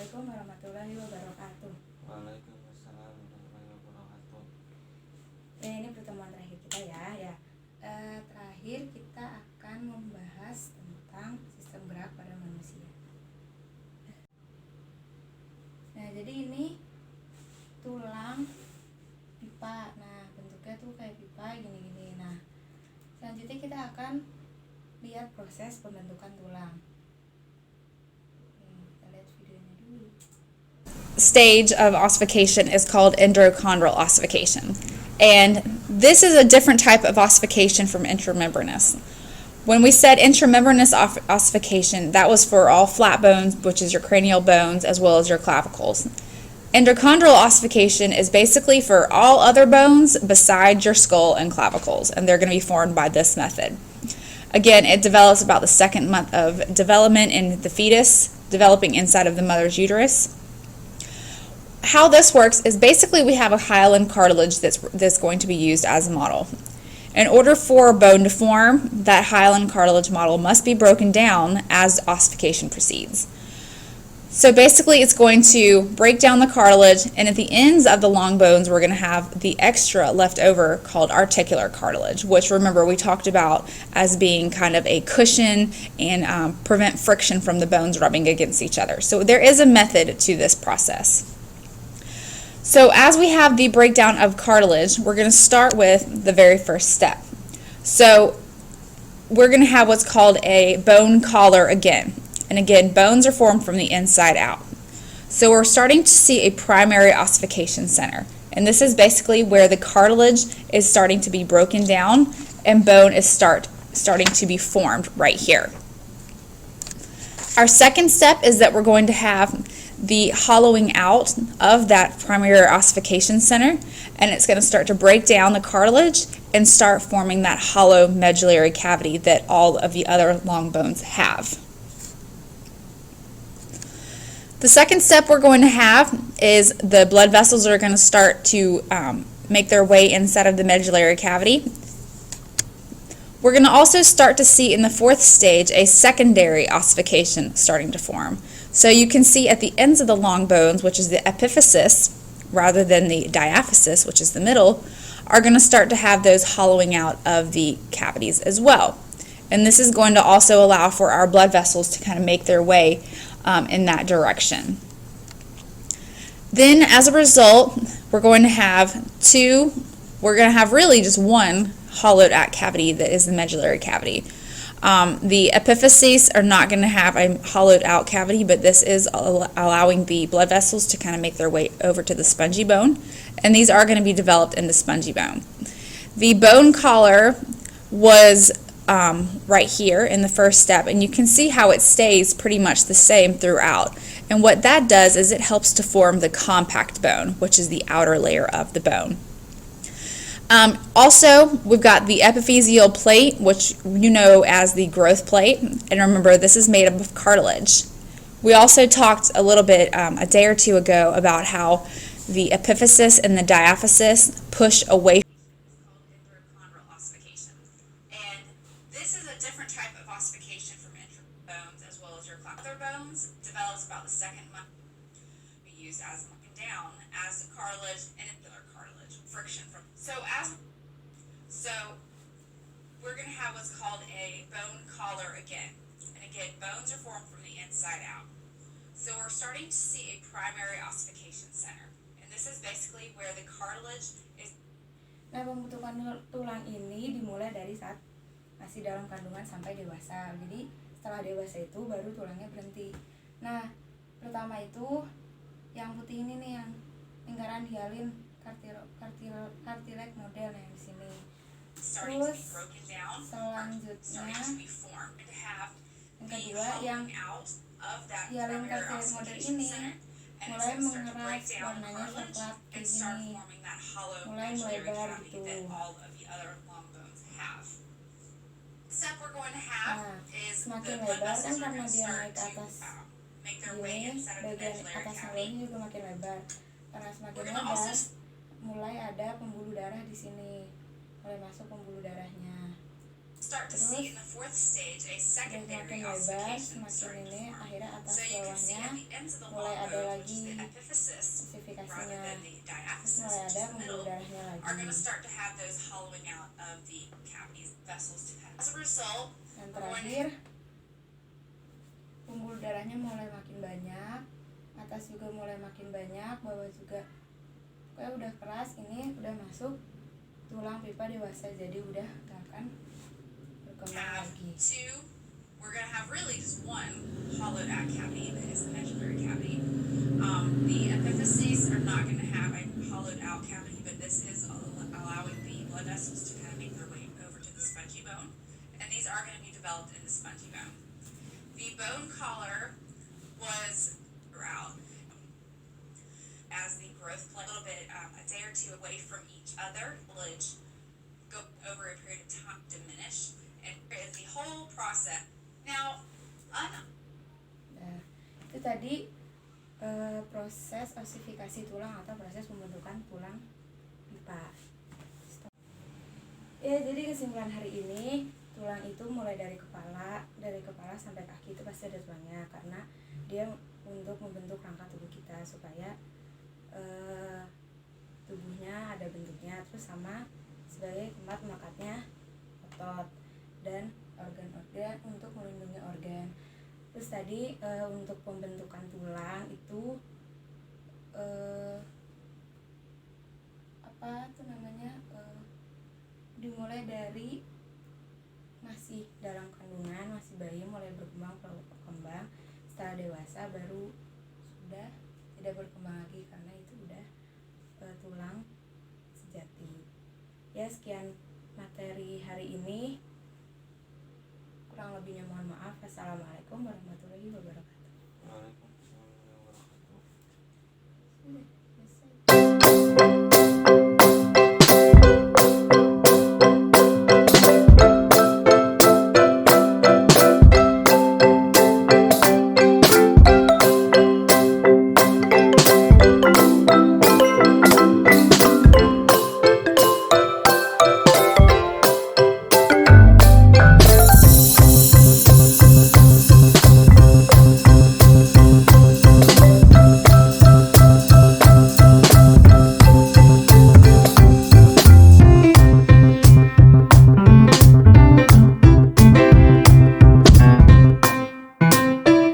Assalamualaikum warahmatullahi wabarakatuh. Waalaikumsalam warahmatullahi wabarakatuh. Ini pertemuan terakhir kita ya. Terakhir kita akan membahas tentang sistem gerak pada manusia. Nah, jadi ini tulang pipa. Nah, bentuknya tuh kayak pipa gini-gini. Nah, selanjutnya kita akan lihat proses pembentukan tulang. Kita lihat videonya dulu. Stage of ossification is called endochondral ossification. And this is a different type of ossification from intramembranous. When we said intramembranous ossification, that was for all flat bones, which is your cranial bones, as well as your clavicles. Endochondral ossification is basically for all other bones besides your skull and clavicles, and they're going to be formed by this method. Again, it develops about the second month of development in the fetus, developing inside of the mother's uterus. How this works is basically we have a hyaline cartilage that's going to be used as a model. In order for a bone to form, that hyaline cartilage model must be broken down as ossification proceeds. So basically it's going to break down the cartilage, and at the ends of the long bones we're going to have the extra left over called articular cartilage, which remember we talked about as being kind of a cushion and prevent friction from the bones rubbing against each other. So there is a method to this process. So as we have the breakdown of cartilage, we're going to start with the very first step. So we're going to have what's called a bone collar again. And again, bones are formed from the inside out. So we're starting to see a primary ossification center. And this is basically where the cartilage is starting to be broken down and bone is starting to be formed right here. Our second step is that we're going to have the hollowing out of that primary ossification center, and it's going to start to break down the cartilage and start forming that hollow medullary cavity that all of the other long bones have. The second step we're going to have is the blood vessels are going to start to make their way inside of the medullary cavity. We're going to also start to see in the fourth stage a secondary ossification starting to form. So you can see at the ends of the long bones, which is the epiphysis, rather than the diaphysis, which is the middle, are going to start to have those hollowing out of the cavities as well. And this is going to also allow for our blood vessels to kind of make their way in that direction. Then as a result, we're going to have really just one hollowed out cavity that is the medullary cavity. The epiphyses are not going to have a hollowed out cavity, but this is allowing the blood vessels to kind of make their way over to the spongy bone, and these are going to be developed in the spongy bone. The bone collar was right here in the first step, and you can see how it stays pretty much the same throughout. And what that does is it helps to form the compact bone, which is the outer layer of the bone. Also, we've got the epiphyseal plate, which you know as the growth plate, and remember this is made up of cartilage. We also talked a little bit a day or two ago about how the epiphysis and the diaphysis push away. Endochondral ossification, and this is a different type of ossification from bones as well as your other bones. Develops about the second month. We use as looking down as the cartilage and cartilage friction from. So we're going to have what's called a bone collar again. And again, bones are formed from the inside out. So we're starting to see a primary ossification center. And this is basically where the cartilage is. Nah, pembentukan tulang ini dimulai dari saat masih dalam kandungan sampai dewasa. Jadi setelah dewasa itu baru tulangnya berhenti. Nah, pertama itu yang putih ini nih, yang lingkaran hialin kartilek model yang di sini. Terus selanjutnya yang kedua yang hialin kartilek model ini mulai mengeras, warnanya coklat kayak gini, mulai melebar gitu. Nah, semakin lebar kan karena dia naik ke atas gini, bagian atas bawahnya juga makin lebar. Karena semakin lebar, mulai ada pembuluh darah di sini, mulai masuk pembuluh darahnya. start to Terus see in the fourth stage a udah secondary semakin lebar, ossification semakin starting to ini form. akhirnya atas So you can see bawahnya at the ends of the mulai long ada bones, which lagi is the epiphysis rather osifikasinya. than the Terus diaphysis, mulai which ada is the pembuluh middle, darahnya are lagi. going to start to have those hollowing out of the cavities, vessels to have. As a result, Yang we're going terakhir, pembuluh darahnya mulai makin banyak, atas juga mulai makin banyak, bawah juga pokoknya udah keras. Ini udah masuk tulang pipa dewasa, jadi udah gak akan berkembang have lagi. two, we're going to have really just one hollowed out cavity that is the medullary cavity. The epiphyses are not going to have a hollowed out cavity, but this is allowing the blood vessels to kind of make their way over to the spongy bone, and these are going to be developed in the spongy bone. The bone collar was throughout as the growth plate a little bit a day or two away from each other, village go over a period of time diminish, and here is the whole process. Now, Nah, itu tadi proses osifikasi tulang atau proses pembentukan tulang pipa. Ya, jadi kesimpulan hari ini, tulang itu mulai dari kepala sampai kaki itu pasti ada tulangnya, karena dia untuk membentuk rangka tubuh kita supaya tubuhnya ada bentuknya, terus sama sebagai tempat melekatnya otot dan organ-organ untuk melindungi organ. Terus tadi untuk pembentukan tulang itu dimulai dari masih dalam kandungan, masih bayi, mulai berkembang, setelah dewasa baru sudah tidak berkembang lagi karena itu udah tulang sejati. Ya, sekian materi hari ini, kurang lebihnya mohon maaf. Assalamualaikum warahmatullahi wabarakatuh. Waalaikumsalam.